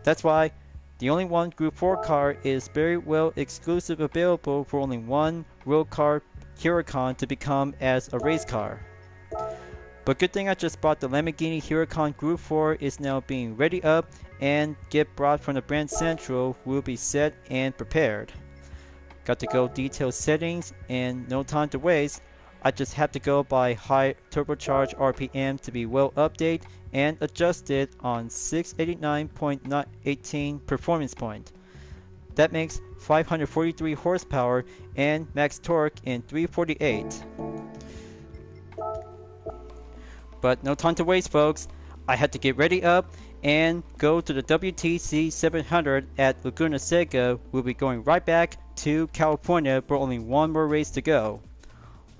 That's why the only one Group 4 car is very well exclusive available for only one real car Huracan to become as a race car. But good thing I just bought the Lamborghini Huracan Group 4 is now being ready up and get brought from the brand central will be set and prepared. Got to go detailed settings and no time to waste. I just have to go by high turbocharged RPM to be well updated and adjusted on 689.18 performance point. That makes 543 horsepower and max torque in 348. But no time to waste, folks. I had to get ready up and go to the WTC 700 at Laguna Seca. We'll be going right back to California for only one more race to go.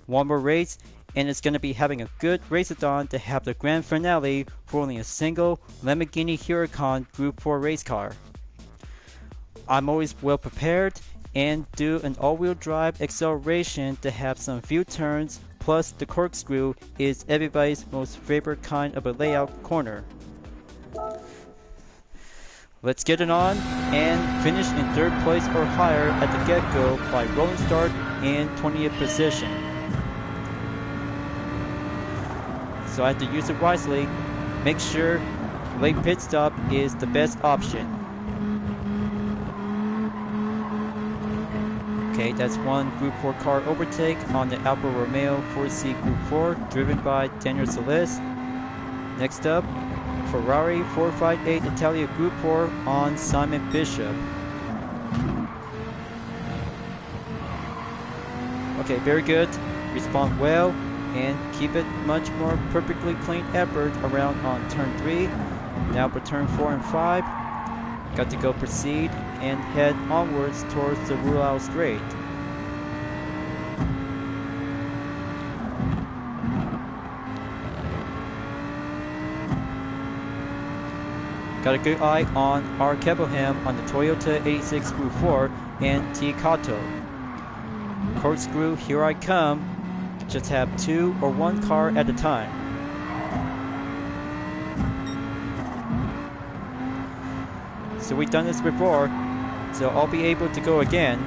One more race, and it's going to be having a good race-a-thon to have the grand finale for only a single Lamborghini Huracan Group 4 race car. I'm always well prepared and do an all-wheel drive acceleration to have some few turns, plus the corkscrew is everybody's most favorite kind of a layout corner. Let's get it on and finish in 3rd place or higher at the get-go by rolling start in 20th position. So I have to use it wisely. Make sure late pit stop is the best option. Okay, that's one Group 4 car overtake on the Alfa Romeo 4C Group 4 driven by Daniel Solis. Next up, Ferrari 458 Italia Group 4 on Simon Bishop. Okay, very good. Respond well and keep it much more perfectly clean effort around on turn 3. Now for turn 4 and 5. Got to go proceed and head onwards towards the Rural Strait. Got a good eye on R. Kebblehem on the Toyota 86 Group 4 and T. Kato. Corkscrew, here I come. Just have 2 or 1 car at a time. So we've done this before, so I'll be able to go again.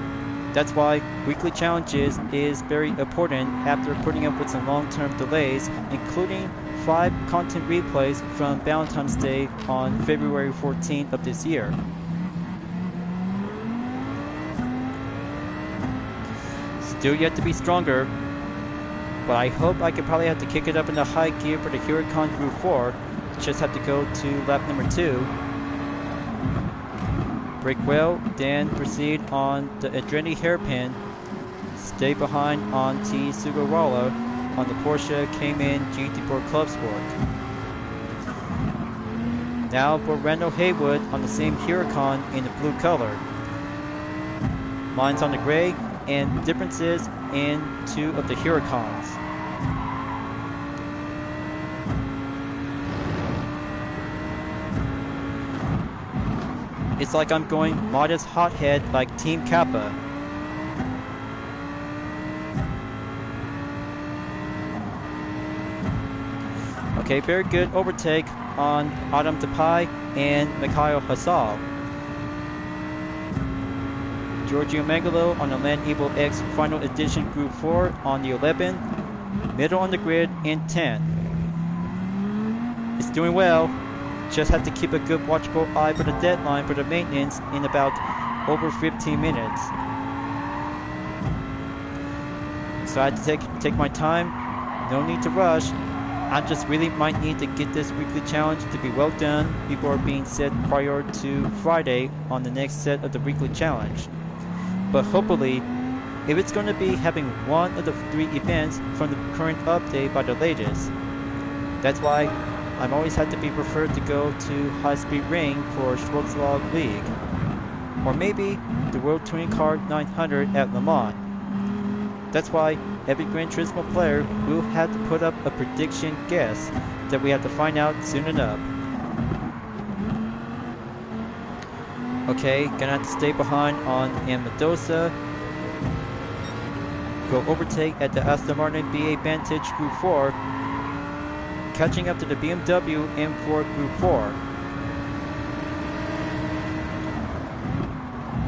That's why weekly challenges is very important after putting up with some long-term delays, including 5 content replays from Valentine's Day on February 14th of this year. Still yet to be stronger, but I hope I could probably have to kick it up in the high gear for the Huracan Group 4. Just have to go to lap number 2. Brake well, then proceed on the Adreni hairpin. Stay behind on T. Sugawara on the Porsche Cayman GT4 Club Sport. Now for Randall Haywood on the same Huracan in the blue color. Mine's on the gray, and differences in 2 of the Huracans. It's like I'm going modest hothead like Team Kappa. Okay, very good overtake on Adam Tapai and Mikhail Hassal. Giorgio Mangalo on the Land Evil X Final Edition Group 4 on the 11. Middle on the grid in 10. It's doing well. Just have to keep a good watchful eye for the deadline for the maintenance in about over 15 minutes. So I had to take my time. No need to rush. I just really might need to get this weekly challenge to be well done before being set prior to Friday on the next set of the weekly challenge. But hopefully, if it's going to be having one of the 3 events from the current update by the latest. That's why I'm always had to be preferred to go to High Speed Ring for Schwarzlog League. Or maybe the World Touring Car 900 at Le Mans. That's why every Gran Turismo player will have to put up a prediction guess that we have to find out soon enough. Okay, gonna have to stay behind on Mendoza. Go overtake at the Aston Martin B8 Vantage Group 4. Catching up to the BMW M4 Group 4.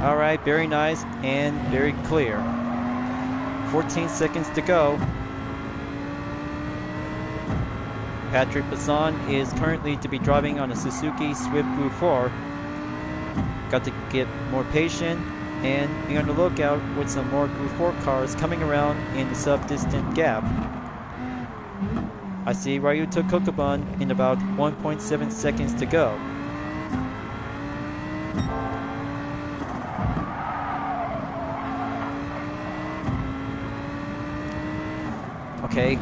Alright, very nice and very clear. 14 seconds to go. Patrick Bazan is currently to be driving on a Suzuki Swift Group 4. Got to get more patient and be on the lookout with some more Group 4 cars coming around in the sub-distant gap. I see Ryuta Kokobun in about 1.7 seconds to go. Okay.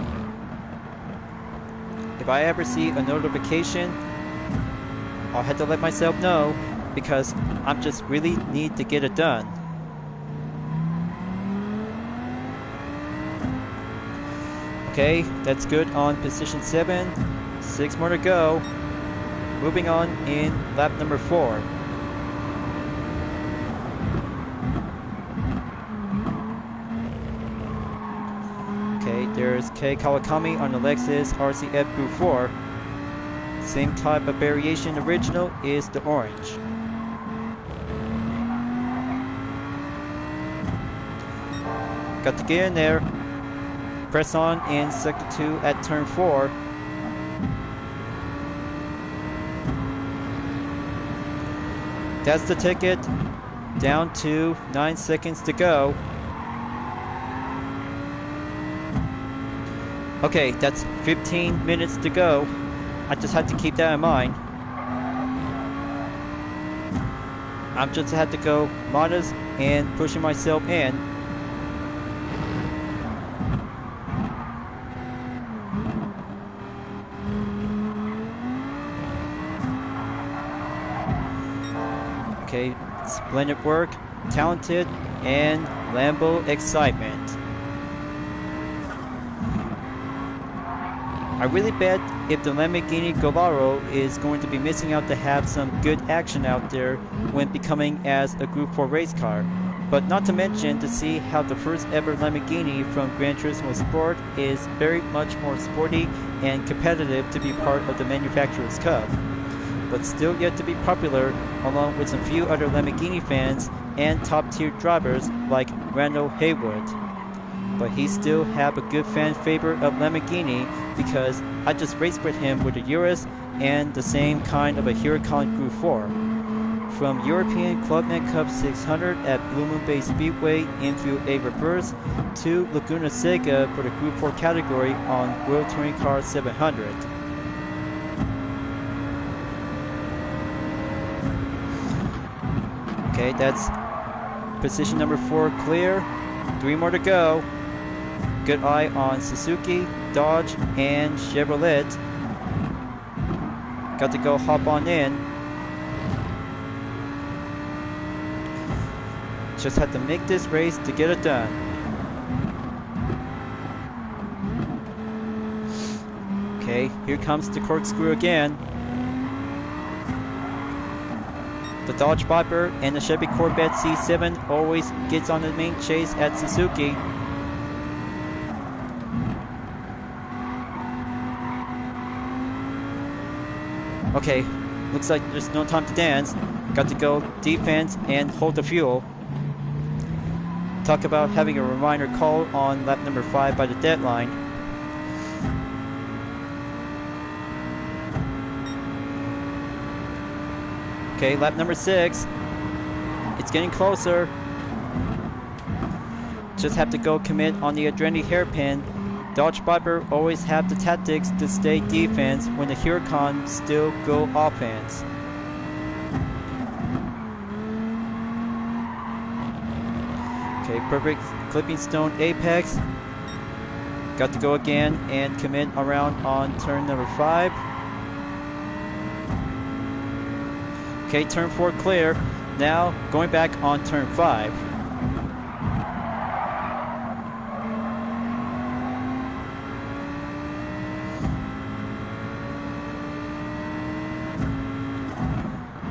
If I ever see a notification, I'll have to let myself know because I'm just really need to get it done. Okay, that's good on position 7. 6 more to go. Moving on in lap number 4. Okay, there's Kei Kawakami on the Lexus RCF Group 4. Same type of variation original is the orange. Got to get in there. Press on in sector 2 at turn 4. That's the ticket. Down to 9 seconds to go. Okay, that's 15 minutes to go. I just have to keep that in mind. I'm just have to go modest and pushing myself in. Okay, splendid work, talented, and Lambo excitement. I really bet if the Lamborghini Gallardo is going to be missing out to have some good action out there when becoming as a Group 4 race car. But not to mention to see how the first ever Lamborghini from Gran Turismo Sport is very much more sporty and competitive to be part of the Manufacturers' Cup. But still yet to be popular along with some few other Lamborghini fans and top tier drivers like Randall Haywood. But he still have a good fan favorite of Lamborghini because I just raced with him with a Urus and the same kind of a Huracan Group 4. From European Clubman Cup 600 at Blue Moon Bay Speedway Infield A Reverse to Laguna Seca for the Group 4 category on World Touring Car 700. Okay, that's position number 4 clear. 3 more to go. Good eye on Suzuki, Dodge, and Chevrolet. Got to go hop on in. Just had to make this race to get it done. Okay, here comes the corkscrew again. The Dodge Viper and the Chevy Corvette C7 always gets on the main chase at Suzuki. Okay, looks like there's no time to dance. Got to go defense and hold the fuel. Talk about having a reminder call on lap number 5 by the deadline. Okay, lap number 6. It's getting closer. Just have to go commit on the Adrenaline hairpin. Dodge Viper always have the tactics to stay defense when the Huracan still go offense. Okay, perfect clipping stone apex. Got to go again and commit around on turn number 5. Okay, turn 4 clear. Now going back on turn 5.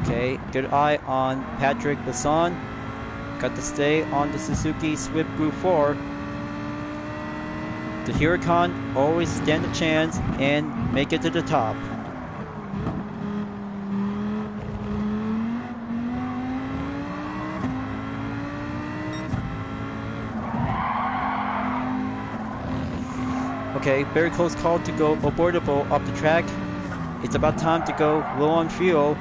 Okay, good eye on Patrick Lasson. Got to stay on the Suzuki Swift Group 4. The Huracan always stand a chance and make it to the top. Okay, very close call to go abortable off the track. It's about time to go low on fuel.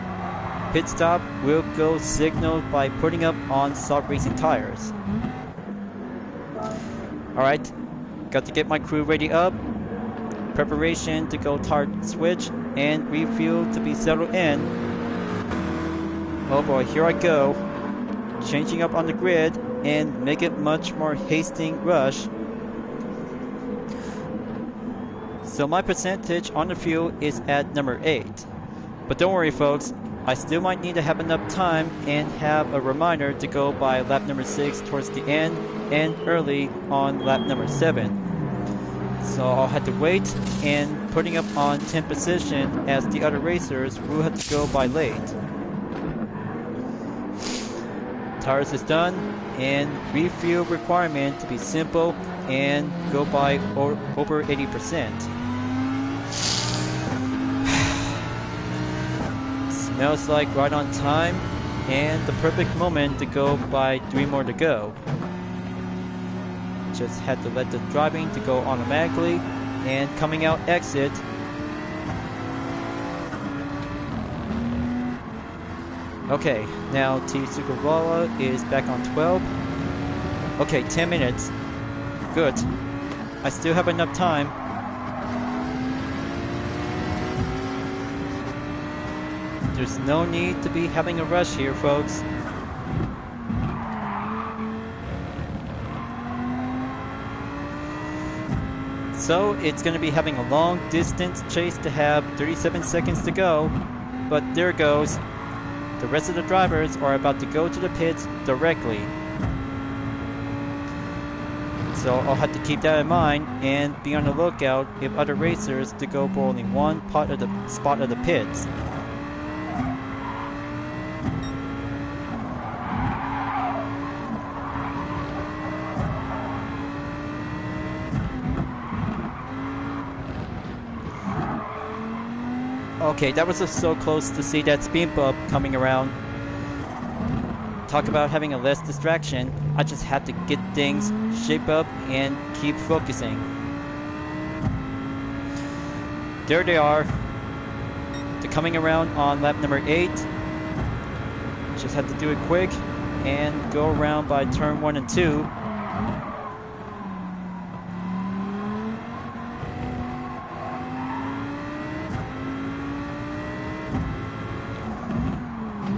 Pit stop will go signaled by putting up on soft racing tires. Alright, got to get my crew ready up. Preparation to go tire switch and refuel to be settled in. Oh boy, here I go. Changing up on the grid and make it much more hasting rush. So my percentage on the fuel is at number 8. But don't worry folks, I still might need to have enough time and have a reminder to go by lap number 6 towards the end and early on lap number 7. So I'll have to wait and putting up on 10th position as the other racers will have to go by late. Tires is done and refuel requirement to be simple and go by over 80%. Smells like right on time and the perfect moment to go by 3 more to go. Just had to let the driving to go automatically and coming out exit. Okay, now T Sukavala is back on 12. Okay, 10 minutes. Good. I still have enough time. There's no need to be having a rush here, folks. So it's going to be having a long distance chase to have 37 seconds to go. But there goes. The rest of the drivers are about to go to the pits directly. So I'll have to keep that in mind and be on the lookout if other racers to go for only one spot of the pits. Okay, that was just so close to see that speed bump coming around. Talk about having a less distraction. I just had to get things shape up and keep focusing. There they are. They're coming around on lap number 8. Just had to do it quick and go around by turn 1 and 2.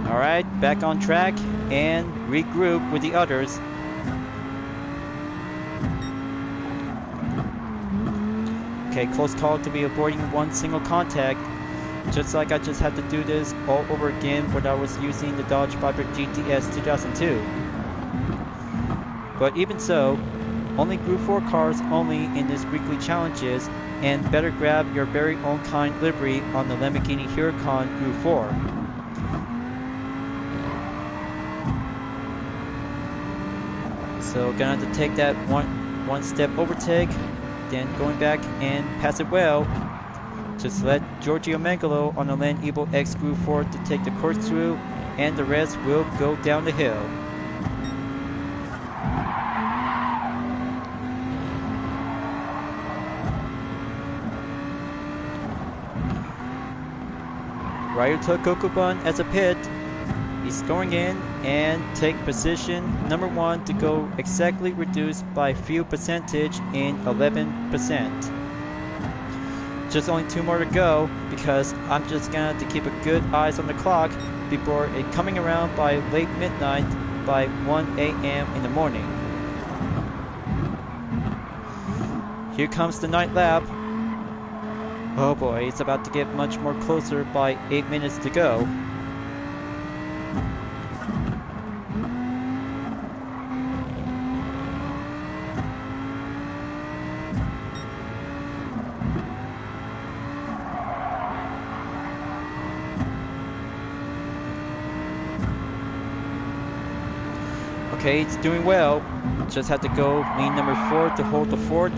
Alright, back on track and regroup with the others. Okay, close call to be avoiding one single contact. Just like I just had to do this all over again when I was using the Dodge Viper GTS 2002. But even so, only Group 4 cars only in this weekly challenges, and better grab your very own kind livery on the Lamborghini Huracan Group 4. So gonna have to take that one step overtake, then going back and pass it well. Just let Giorgio Mangalo on the Land Evo X Group 4 to take the course through, and the rest will go down the hill. Ryuta Kokubun as a pit. He's going in and take position number 1 to go exactly reduced by fuel percentage in 11%. Just only 2 more to go because I'm just gonna have to keep a good eyes on the clock before it coming around by late midnight by 1 a.m. in the morning. Here comes the night lap. Oh boy, it's about to get much more closer by 8 minutes to go. Okay, it's doing well. Just have to go lean number 4 to hold the fort,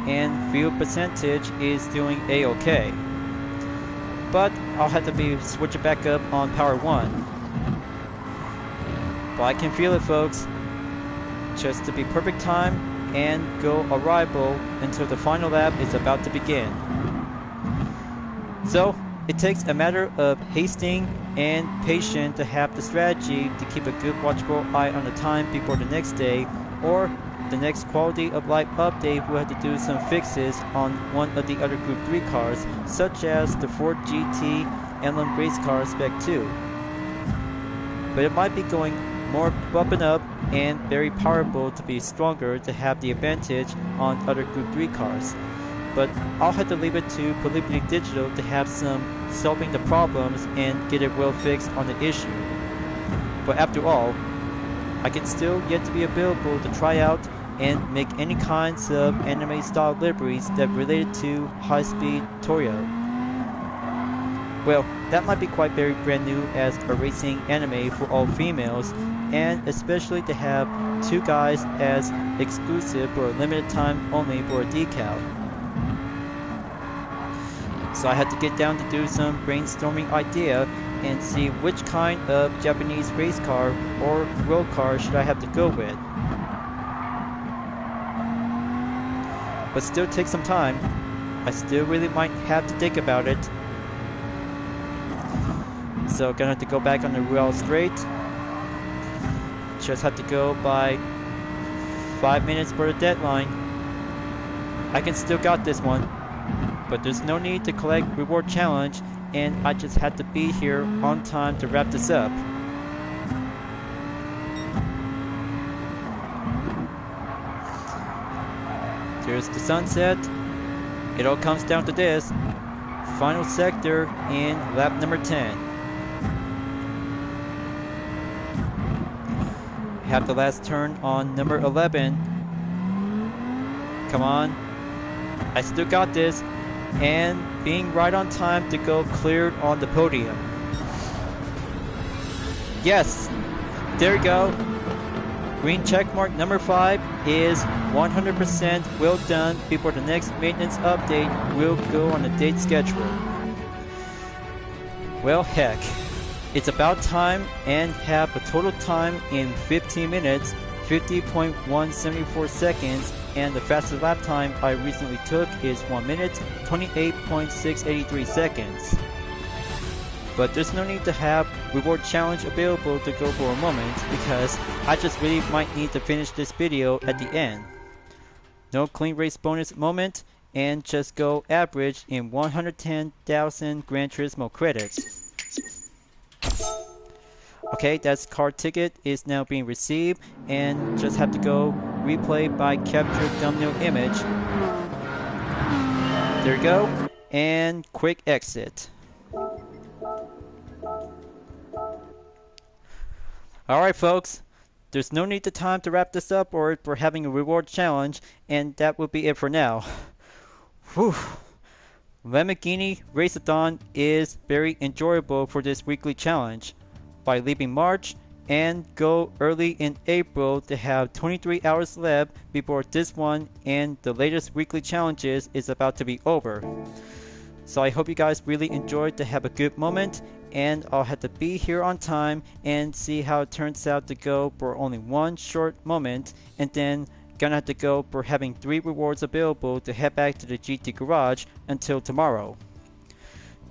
and fuel percentage is doing a-okay. But I'll have to be switching back up on power 1. But I can feel it, folks. Just to be perfect time and go arrival until the final lap is about to begin. So it takes a matter of hasting and patience to have the strategy to keep a good watchful eye on the time before the next day, or the next quality of life update will have to do some fixes on one of the other Group 3 cars, such as the Ford GT Emblem Race Car Spec 2. But it might be going more bumping up and very powerful to be stronger to have the advantage on other Group 3 cars. But I'll have to leave it to Polyphony Digital to have some solving the problems and get it well fixed on the issue. But after all, I can still yet to be available to try out and make any kinds of anime style liveries that related to high-speed Toyo. Well, that might be quite very brand new as a racing anime for all females, and especially to have 2 guys as exclusive for a limited time only for a decal. So I had to get down to do some brainstorming idea and see which kind of Japanese race car or road car should I have to go with. But still take some time. I still really might have to think about it. So gonna have to go back on the Royal Straight. Just have to go by 5 minutes for the deadline. I can still got this one. But there's no need to collect reward challenge, and I just had to be here on time to wrap this up. There's the sunset. It all comes down to this. Final sector in lap number 10. Have the last turn on number 11. Come on. I still got this. And being right on time to go cleared on the podium. Yes, there we go. Green checkmark number 5 is 100% well done before the next maintenance update will go on the date schedule. Well, heck, it's about time and have a total time in 15 minutes, 50.174 seconds, and the fastest lap time I recently took is 1 minute, 28.683 seconds. But there's no need to have reward challenge available to go for a moment, because I just really might need to finish this video at the end. No clean race bonus moment, and just go average in 110,000 Gran Turismo credits. Okay, that's car ticket is now being received, and just have to go replay by capture thumbnail image. There we go, and quick exit. Alright folks, there's no need to time to wrap this up or for having a reward challenge, and that will be it for now. Whew. Lamborghini Race-a-thon is very enjoyable for this weekly challenge. By leaving March and go early in April to have 23 hours left before this one and the latest weekly challenges is about to be over. So I hope you guys really enjoyed to have a good moment, and I'll have to be here on time and see how it turns out to go for only one short moment, and then gonna have to go for having 3 rewards available to head back to the GT garage until tomorrow.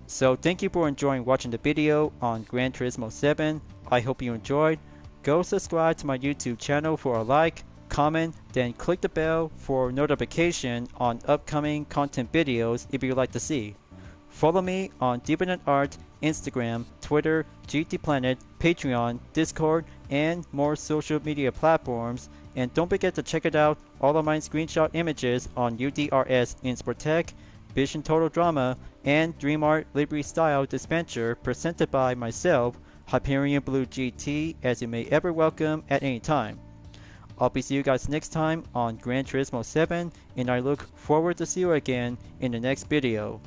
So thank you for enjoying watching the video on Gran Turismo 7. I hope you enjoyed. Go subscribe to my YouTube channel for a like, comment, then click the bell for notification on upcoming content videos if you'd like to see. Follow me on Deviant Art, Instagram, Twitter, GT Planet, Patreon, Discord, and more social media platforms. And don't forget to check it out all of my screenshot images on UDRS Insportech, Vision Total Drama, and Dream Art Livery Style Dispenser presented by myself, Hyperion-Blue-GT, as you may ever welcome at any time. I'll be seeing you guys next time on Gran Turismo 7, and I look forward to see you again in the next video.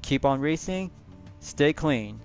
Keep on racing, stay clean.